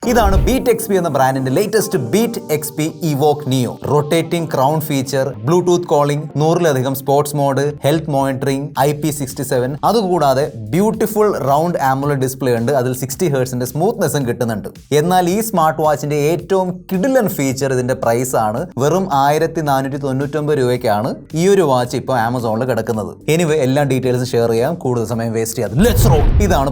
ഇതാണ് beat XP എന്ന ബ്രാൻഡിന്റെ latest beat XP evoke neo. Rotating crown feature, Bluetooth calling, 100-ലധികം sports mode, health monitoring, IP67, അതുകൂടാതെ beautiful round ആമുലർ display ഉണ്ട്. അതിൽ 60 ഹെർട്സിന്റെ സ്മൂത്ത്നെസ്സും കിട്ടുന്നുണ്ട്. എന്നാൽ ഈ സ്മാർട്ട് വാച്ചിന്റെ ഏറ്റവും കിടിലൻ ഫീച്ചർ ഇതിന്റെ പ്രൈസ് ആണ്. വെറും 1499 രൂപയ്ക്കാണ് ഈ ഒരു വാച്ച് ഇപ്പോൾ ആമസോണിൽ കിടക്കുന്നത്. എനിവേ എല്ലാ ഡീറ്റെയിൽസും ഷെയർ ചെയ്യാം, കൂടുതൽ സമയം വേസ്റ്റ് ചെയ്യാതെ ലെറ്റ്സ് റോൾ. ഇതാണ്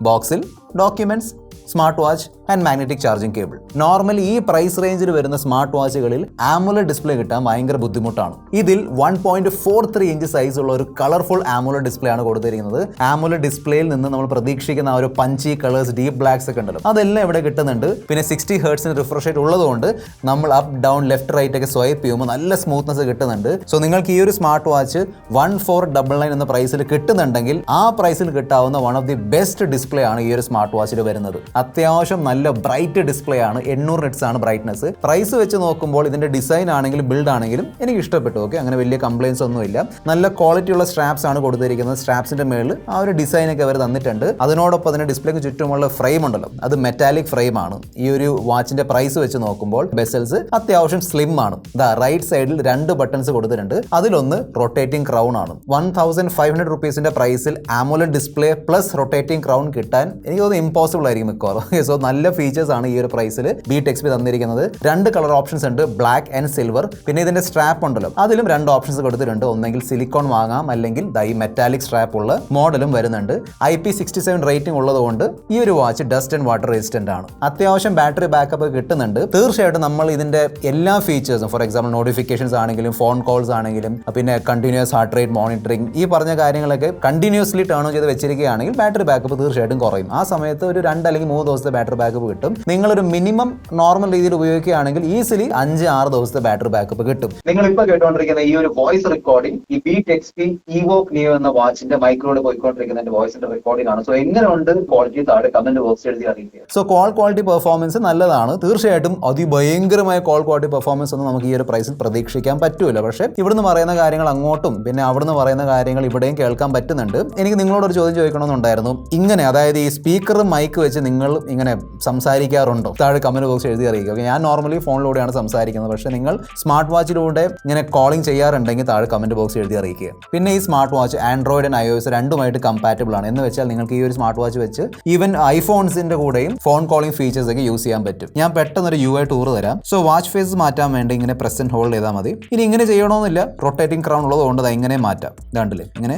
ബോക്സിൽ documents, smart watch and magnetic charging cable. Normally ഈ പ്രൈസ് റേഞ്ചിൽ വരുന്ന സ്മാർട്ട് വാച്ചുകളിൽ ആമുലർ ഡിസ്പ്ലേ കിട്ടാൻ ഭയങ്കര ബുദ്ധിമുട്ടാണ്. ഇതിൽ 1.43 ഇഞ്ച് സൈസ് ഉള്ള ഒരു കളർഫുൾ ആമുലർ ഡിസ്പ്ലേ ആണ് കൊടുത്തിരിക്കുന്നത്. ആമുലർ ഡിസ്പ്ലേയിൽ നിന്ന് നമ്മൾ പ്രതീക്ഷിക്കുന്ന ആ ഒരു പഞ്ചി കളേഴ്സ്, ഡീപ് ബ്ലാക്സ് ഒക്കെ ഉണ്ടല്ലോ, അതെല്ലാം ഇവിടെ കിട്ടുന്നുണ്ട്. പിന്നെ 60 ഹെർട്സിന് റിഫ്രഷ് റേറ്റ് ഉള്ളതുകൊണ്ട് നമ്മൾ അപ്പ് ഡൗൺ ലെഫ്റ്റ് റൈറ്റ് ഒക്കെ സ്വൈപ്പ് ചെയ്യുമ്പോൾ നല്ല സ്മൂത്ത്നെസ് കിട്ടുന്നുണ്ട്. സോ നിങ്ങൾക്ക് ഈ ഒരു സ്മാർട്ട് വാച്ച് 1499 എന്ന പ്രൈസിൽ കിട്ടുന്നുണ്ടെങ്കിൽ ആ പ്രൈസിൽ കിട്ടാവുന്ന one of the best display ആണ് ഈ ഒരു സ്മാർട്ട് വാച്ചിൽ വരുന്നത്. അത്യാവശ്യം നല്ല ബ്രൈറ്റ് ഡിസ്പ്ലേ ആണ്. 800 നിറ്റ്സ് ആണ് ബ്രൈറ്റ്നസ്. പ്രൈസ് വെച്ച് നോക്കുമ്പോൾ ഇതിന്റെ ഡിസൈൻ ആണെങ്കിലും ബിൽഡ് ആണെങ്കിലും എനിക്ക് ഇഷ്ടപ്പെട്ടു. ഓക്കെ, അങ്ങനെ വലിയ കംപ്ലൈൻസ് ഒന്നുമില്ല. നല്ല ക്വാളിറ്റി ഉള്ള സ്ട്രാപ്സ് ആണ് കൊടുത്തിരിക്കുന്നത്. സ്ട്രാപ്സിന്റെ മേളിൽ ആ ഒരു ഡിസൈൻ ഒക്കെ അവർ തന്നിട്ടുണ്ട്. അതിനോടൊപ്പം അതിന്റെ ഡിസ്പ്ലേക്ക് ചുറ്റുമുള്ള ഫ്രെയിം ഉണ്ടല്ലോ, അത് മെറ്റാലിക് ഫ്രെയിം ആണ്. ഈ ഒരു വാച്ചിന്റെ പ്രൈസ് വെച്ച് നോക്കുമ്പോൾ ബെസൽസ് അത്യാവശ്യം സ്ലിം ആണ്. റൈറ്റ് സൈഡിൽ 2 ബട്ടൺസ് കൊടുത്തിട്ടുണ്ട്. അതിലൊന്ന് റൊട്ടേറ്റിംഗ് ക്രൗൺ ആണ്. 1500 റുപ്പീസിന്റെ പ്രൈസിൽ AMOLED display plus rotating crown കിട്ടാൻ എനിക്ക് തോന്നുന്നു ഇമ്പോസിബിൾ ആയിരിക്കും മിക്കവാറും. സോ നല്ല ഫീച്ചേഴ്സ് ആണ് ഈ ഒരു പ്രൈസിൽ ബീറ്റ് എക്സ്പി തന്നിരിക്കുന്നത്. 2 കളർ ഓപ്ഷൻസ് ഉണ്ട്, ബ്ലാക്ക് ആൻഡ് സിൽവർ. പിന്നെ ഇതിന്റെ സ്ട്രാപ്പ് ഉണ്ടല്ലോ, അതിലും 2 ഓപ്ഷൻസ് കൊടുത്തിട്ടുണ്ട്. ഒന്നെങ്കിൽ സിലിക്കോൺ വാങ്ങാം, അല്ലെങ്കിൽ ഈ മെറ്റാലിക് സ്ട്രാപ്പ് ഉള്ള മോഡലും വരുന്നുണ്ട്. IP67 റേറ്റിംഗ് ഉള്ളതുകൊണ്ട് ഈ ഒരു watch dust and water resistant ആണ്. അത്യാവശ്യം ബാറ്ററി ബാക്കപ്പ് കിട്ടുന്നുണ്ട്. തീർച്ചയായിട്ടും നമ്മൾ ഇതിന്റെ എല്ലാ ഫീച്ചേഴ്സും, ഫോർ എക്സാമ്പിൾ നോട്ടിഫിക്കേഷൻസ് ആണെങ്കിലും ഫോൺ കോൾസ് ആണെങ്കിലും പിന്നെ കണ്ടിന്യൂസ് ഹാർട്ട് റേറ്റ് മോണിറ്ററിംഗ്, ഈ പറഞ്ഞ കാര്യങ്ങളൊക്കെ കണ്ടിന്യൂസ്ലി ടേൺ ഓൺ ചെയ്ത് വെച്ചിരിക്കുകയാണെങ്കിൽ ബാറ്ററി ബാക്കപ്പ് തീർച്ചയായിട്ടും കുറയും. ആ സമയത്ത് ഒരു 2 അല്ലെങ്കിൽ 3 ദിവസത്തെ ബാറ്ററി ബാക്കപ്പ് കിട്ടും. നിങ്ങളൊരു മിനിമം നോർമൽ രീതിയിൽ ഉപയോഗിക്കുകയാണെങ്കിൽ ഈസിലി 5-6 ദിവസത്തെ ബാറ്ററി ബാക്കപ്പ് കിട്ടും. നിങ്ങൾ ഇപ്പോൾ കേട്ടുകൊണ്ടിരിക്കുന്ന ഈ ഒരു വോയിസ് റെക്കോർഡിംഗ് ഈ ബീറ്റ് എക്സ്പി ഇവോക് നിയോ എന്ന വാച്ചിന്റെ മൈക്രോയിൽ പോയിക്കൊണ്ടിരിക്കുന്ന വോയിസിന്റെ റെക്കോർഡിംഗ് ആണ്. സോ എങ്ങനെയുണ്ട് ക്വാളിറ്റി, താഴെ കമന്റ് ബോക്സ് എഴുതി അറിയിക്കുക. സോ കോൾ ക്വാളിറ്റി പെർഫോമൻസ് നല്ലതാണ്. തീർച്ചയായിട്ടും അതിഭയങ്കരമായ കോൾ ക്വാളിറ്റി പെർഫോമൻസ് ഒന്നും നമുക്ക് ഈ ഒരു പ്രൈസിൽ പ്രതീക്ഷിക്കാൻ പറ്റൂല. പക്ഷേ ഇവിടുന്ന് പറയുന്ന കാര്യങ്ങൾ അങ്ങോട്ടും പിന്നെ അവിടുന്ന് പറയുന്ന കാര്യങ്ങൾ ഇവിടെയും കേൾക്കാൻ പറ്റുന്നുണ്ട്. എനിക്ക് നിങ്ങളോടൊരു ചോദ്യം ചോദിക്കണമെന്നുണ്ടായിരുന്നു. ഇങ്ങനെ, അതായത് ഈ സ്പീക്കർ മൈക്ക് വെച്ച് നിങ്ങൾ ഇങ്ങനെ സംസാരിക്കാറുണ്ടോ? താഴെ കമന്റ് ബോക്സ് എഴുതി അറിയിക്കുക. ഞാൻ നോർമലി ഫോണിലൂടെയാണ് സംസാരിക്കുന്നത്. പക്ഷേ നിങ്ങൾ സ്മാർട്ട് വാച്ചിലൂടെ ഇങ്ങനെ കോളിംഗ് ചെയ്യാറുണ്ടെങ്കിൽ താഴെ കമന്റ് ബോക്സ് എഴുതി അറിയിക്കുക. പിന്നെ ഈ smart watch Android and iOS രണ്ടുമായിട്ട് കമ്പാറ്റബിൾ ആണ്. എന്ന് വെച്ചാൽ നിങ്ങൾക്ക് ഈ ഒരു സ്മാർട്ട് വാച്ച് വെച്ച് ഈവൻ ഐഫോൺസിന്റെ കൂടെയും ഫോൺ കോളിംഗ് ഫീച്ചേഴ്സ് ഒക്കെ യൂസ് ചെയ്യാൻ പറ്റും. ഞാൻ പെട്ടെന്നൊരു UI ടൂർ തരാം. സോ വാച്ച് ഫേസ് മാറ്റാൻ വേണ്ടി ഇങ്ങനെ പ്രസ് ആൻഡ് ഹോൾഡ് ചെയ്താൽ മതി. ഇനി ഇങ്ങനെ ചെയ്യണമെന്നില്ല, റൊട്ടേറ്റിംഗ് ക്രൗൺ ഉള്ളതുകൊണ്ട് അത് ഇങ്ങനെ മാറ്റാം. ഇതാണ്ടില്ലേ, ഇങ്ങനെ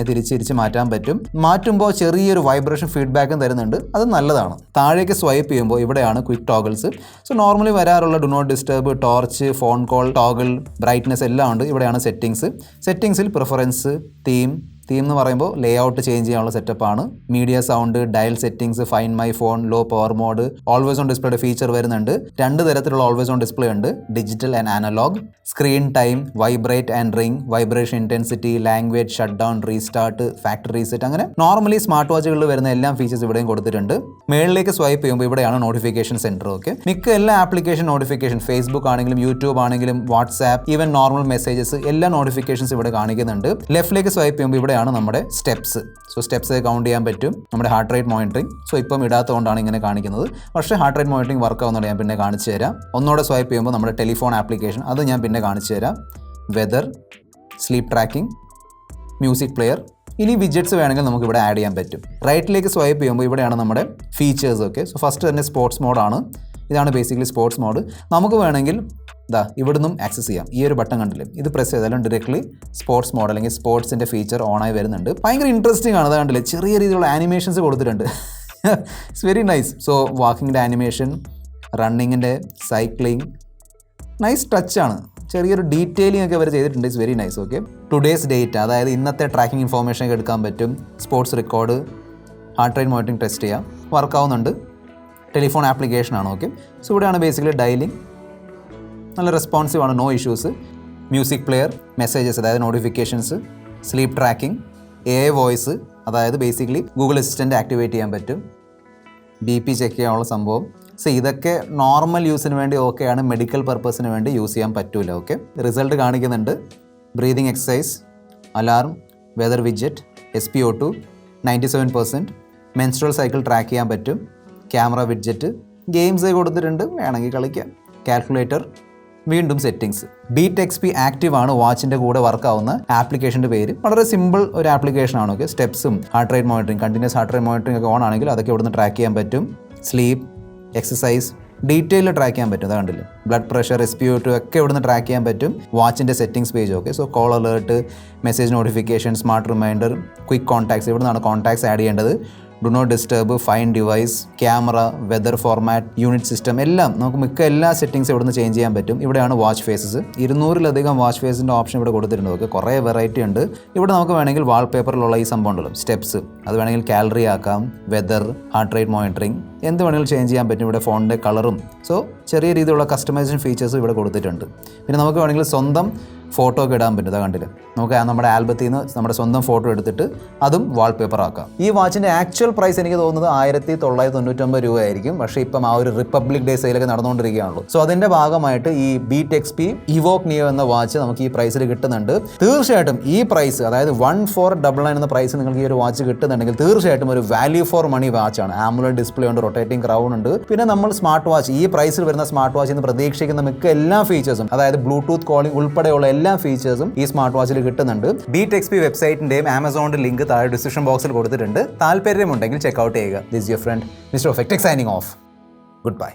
തിരിച്ച് മാറ്റാൻ പറ്റും. മാറ്റുമ്പോൾ ചെറിയൊരു വൈബ്രേഷൻ ഫീഡ്ബാക്കും തരുന്നുണ്ട്, അത് നല്ലതാണ്. താഴേക്ക് സ്വൈപ്പ് ചെയ്യുമ്പോൾ ഇവിടെയാണ് ക്വിക്ക് ടോഗിൾസ്. സോ നോർമലി വരാറുള്ള do not disturb, torch, phone call, toggle, brightness എല്ലാം ഉണ്ട്. ഇവിടെയാണ് സെറ്റിംഗ്സിൽ പ്രിഫറൻസ്, തീം എന്ന് പറയുമ്പോൾ ലേ ഔട്ട് ചേഞ്ച് ചെയ്യാനുള്ള സെറ്റപ്പാണ്. Media, sound, dial settings, find my phone, low power mode, always on ഡിസ്പ്ലേയുടെ ഫീച്ചർ വരുന്നുണ്ട്. 2 തരത്തിലുള്ള ഓൾവേസ് ഓൺ ഡിസ്പ്ലേ ഉണ്ട്, digital and analogue. Screen time, vibrate and ring, vibration intensity, language, shut down, restart, factory reset, അങ്ങനെ normally smart വാച്ചുകളിൽ വരുന്ന എല്ലാ features ഇവിടെയും കൊടുത്തിട്ടുണ്ട്. മേളിലേക്ക് സ്വൈപ്പ് ചെയ്യുമ്പോൾ ഇവിടെയാണ് നോട്ടിഫിക്കേഷൻ സെന്റർ. ഓക്കെ, മിക്ക എല്ലാ ആപ്ലിക്കേഷൻ നോട്ടിഫിക്കേഷൻ, ഫേസ്ബുക്ക് ആണെങ്കിലും യൂട്യൂബ് ആണെങ്കിലും വാട്സ്ആപ്പ്, ഈവൻ നോർമൽ മെസ്സേജസ്, എല്ലാ നോട്ടിഫിക്കേഷൻസ് ഇവിടെ കാണിക്കുന്നുണ്ട്. ലെഫ്റ്റിലേക്ക് സ്വൈപ്പ് ചെയ്യുമ്പോൾ ഇവിടെയാണ് നമ്മുടെ സ്റ്റെപ്സ്. സോ സ്റ്റെപ്സ് കൗണ്ട് ചെയ്യാൻ പറ്റും. നമ്മുടെ ഹാർട്ട് റേറ്റ് മോണിറ്ററിംഗ്, സോ ഇപ്പം ഇടാത്തതുകൊണ്ടാണ് ഇങ്ങനെ കാണിക്കുന്നത്. പക്ഷേ ഹാർട്ട് റേറ്റ് മോണിറ്ററിംഗ് വർക്ക് ആവുന്നുണ്ട്, ഞാൻ പിന്നെ കാണിച്ചു തരാം. ഒന്നോടെ സ്വൈപ്പ് ചെയ്യുമ്പോൾ നമ്മുടെ ടെലിഫോൺ ആപ്ലിക്കേഷൻ, അത് ഞാൻ പിന്നെ കാണിച്ചു തരാം. Weather, sleep tracking, music player. ഇനി വിജറ്റ്സ് വേണമെങ്കിൽ നമുക്ക് ഇവിടെ ആഡ് ചെയ്യാൻ പറ്റും. റൈറ്റിലേക്ക് സ്വൈപ്പ് ചെയ്യുമ്പോൾ ഇവിടെയാണ് നമ്മുടെ ഫീച്ചേഴ്സ്. ഓക്കെ, സോ ഫസ്റ്റ് തന്നെ സ്പോർട്സ് മോഡാണ്. ഇതാണ് ബേസിക്കലി സ്പോർട്സ് മോഡ്. നമുക്ക് വേണമെങ്കിൽ ഇവിടുന്നും ആക്സസ് ചെയ്യാം. ഈ ഒരു ബട്ടൺ കണ്ടില്ലേ, ഇത് പ്രസ് ചെയ്താലും ഡയറക്ട്ലി സ്പോർട്സ് മോഡ് അല്ലെങ്കിൽ സ്പോർട്സിൻ്റെ ഫീച്ചർ ഓണായി വരുന്നുണ്ട്. ഭയങ്കര ഇൻട്രസ്റ്റിംഗ് ആണ്. അത് കണ്ടില്ലേ, ചെറിയ രീതിയിലുള്ള ആനിമേഷൻസ് കൊടുത്തിട്ടുണ്ട്. It's very nice. സോ വാക്കിങ്ങിൻ്റെ ആനിമേഷൻ, റണ്ണിങ്ങിൻ്റെ, സൈക്ലിംഗ്, നൈസ് ടച്ചാണ്. ചെറിയൊരു ഡീറ്റെയിലിംഗ് ഒക്കെ അവർ ചെയ്തിട്ടുണ്ട്. It's very nice. Okay, today's date, അതായത് ഇന്നത്തെ ട്രാക്കിംഗ് ഇൻഫോർമേഷൻ ഒക്കെ എടുക്കാൻ പറ്റും. Sports record, heart rate monitoring test ചെയ്യാം, വർക്കാവുന്നുണ്ട്. ടെലിഫോൺ ആപ്ലിക്കേഷനാണ്. ഓക്കെ, സോ ഇവിടെയാണ് ബേസിക്കലി ഡയലിംഗ്, നല്ല റെസ്പോൺസീവ് ആണ്, no issues. Music player, messages, അതായത് notifications, sleep tracking, AI voice, അതായത് ബേസിക്കലി ഗൂഗിൾ അസിസ്റ്റൻറ്റ് ആക്ടിവേറ്റ് ചെയ്യാൻ പറ്റും. BP ചെക്ക് ചെയ്യാനുള്ള സംഭവം. സോ ഇതൊക്കെ നോർമൽ യൂസിന് വേണ്ടി ഓക്കെയാണ്, മെഡിക്കൽ പർപ്പസിന് വേണ്ടി യൂസ് ചെയ്യാൻ പറ്റൂല. ഓക്കെ, റിസൾട്ട് കാണിക്കുന്നുണ്ട്. Breathing exercise, alarm, weather widget, SpO2 97%, menstrual cycle track ചെയ്യാൻ പറ്റും. ക്യാമറ വിഡ്ജറ്റ്, ഗെയിംസ് കൊടുത്തിട്ടുണ്ട്, വേണമെങ്കിൽ കളിക്കാം. കാൽക്കുലേറ്റർ, വീണ്ടും settings. Beat X P active ആണ് വാച്ചിൻ്റെ കൂടെ വർക്ക് ആവുന്ന ആപ്ലിക്കേഷൻ്റെ പേര്. വളരെ സിമ്പിൾ ഒരു ആപ്ലിക്കേഷൻ ആണ്. ഓക്കെ, സ്റ്റെപ്സും heart rate monitoring, continuous heart rate monitoring ഒക്കെ ഓൺ ആണെങ്കിൽ അതൊക്കെ ഇവിടുന്ന് ട്രാക്ക് ചെയ്യാൻ പറ്റും. സ്ലീപ്പ്, എക്സസൈസ് ഡീറ്റെയിൽ ട്രാക്ക് ചെയ്യാൻ പറ്റും. അത് കണ്ടില്ല, ബ്ലഡ് പ്രഷർ, SpO2 ഒക്കെ ഇവിടുന്ന് ട്രാക്ക് ചെയ്യാൻ പറ്റും. വാച്ചിൻ്റെ settings page. Okay, so call alert, message notification, smart reminder, quick contacts, ഇവിടുന്നാണ് കോൺടാക്ട്സ് ആഡ് ചെയ്യേണ്ടത്. Do not disturb, find device, camera, weather format, unit system, എല്ലാം നമുക്ക് മിക്ക എല്ലാ സെറ്റിംഗ്സ് ഇവിടുന്ന് ചേഞ്ച് ചെയ്യാൻ പറ്റും. ഇവിടെയാണ് വാച്ച് ഫേസസ്. 200-ലധികം വാച്ച് ഫേസിൻ്റെ ഓപ്ഷൻ ഇവിടെ കൊടുത്തിട്ടുണ്ട്. ഓക്കെ, കുറേ വെറൈറ്റി ഉണ്ട്. ഇവിടെ നമുക്ക് വേണമെങ്കിൽ വാൾപേപ്പറിലുള്ള ഈ സംഭവം ഉണ്ടല്ലോ, സ്റ്റെപ്സ്, അത് വേണമെങ്കിൽ കാലറി ആക്കാം, വെതർ, ഹാർട്ട് റേറ്റ് മോണിറ്ററിംഗ്, എന്ത് വേണമെങ്കിലും ചേഞ്ച് ചെയ്യാൻ പറ്റും. ഇവിടെ ഫോണിൻ്റെ കളറും, സോ ചെറിയ രീതിയിലുള്ള കസ്റ്റമൈസേഷൻ ഫീച്ചേഴ്സും ഇവിടെ കൊടുത്തിട്ടുണ്ട്. പിന്നെ നമുക്ക് വേണമെങ്കിൽ സ്വന്തം ഫോട്ടോ ഒക്കെ ഇടാൻ പറ്റും. അത് കണ്ടില്ല, നമുക്ക് നമ്മുടെ ആൽബത്തിൽ നിന്ന് നമ്മുടെ സ്വന്തം ഫോട്ടോ എടുത്തിട്ട് അതും വാൾപേപ്പർ ആക്കാം. ഈ വാച്ചിൻ്റെ ആക്ച്വൽ പ്രൈസ് എനിക്ക് തോന്നുന്നത് 1999 രൂപയായിരിക്കും. പക്ഷേ ഇപ്പം ആ ഒരു റിപ്പബ്ലിക് ഡേ സെയിലൊക്കെ നടന്നുകൊണ്ടിരിക്കുകയാണല്ലോ. സോ അതിൻ്റെ ഭാഗമായിട്ട് ഈ ബീറ്റ് എക്സ് പി ഇവോക്ക് നിയോ എന്ന വാച്ച് നമുക്ക് ഈ പ്രൈസിൽ കിട്ടുന്നുണ്ട്. തീർച്ചയായിട്ടും ഈ പ്രൈസ്, അതായത് 1499 എന്ന പ്രൈസ് നിങ്ങൾക്ക് ഈ ഒരു വാച്ച് കിട്ടുന്നുണ്ടെങ്കിൽ തീർച്ചയായിട്ടും ഒരു വാല്യൂ ഫോർ മണി വാച്ചാണ്. ആമുലർ ഡിസ്പ്ലേ ഉണ്ട്, റൊട്ടേറ്റിംഗ് ക്രൗൺ ഉണ്ട്. പിന്നെ നമ്മൾ സ്മാർട്ട് വാച്ച്, ഈ പ്രൈസിൽ വരുന്ന സ്മാർട്ട് വാച്ച് എന്ന് പ്രതീക്ഷിക്കുന്ന മിക്ക എല്ലാ ഫീച്ചേഴ്സും, അതായത് ബ്ലൂടൂത്ത് കോളിംഗ് ഉൾപ്പെടെയുള്ള എല്ലാ ഫീച്ചേഴ്സും ഈ സ്മാർട്ട് വാച്ചിൽ കിട്ടുന്നുണ്ട്. ബീറ്റ് എക്സ് പി വെബ്സൈറ്റിന്റെയും ആമസോണിന്റെ ലിങ്ക് താഴെ ഡിസ്ക്രിപ്ഷൻ ബോക്സിൽ കൊടുത്തിട്ടുണ്ട്. താല്പര്യമുണ്ടെങ്കിൽ ചെക്ക്ഔട്ട് ചെയ്യുക. This your friend mister perfect signing off. Good bye.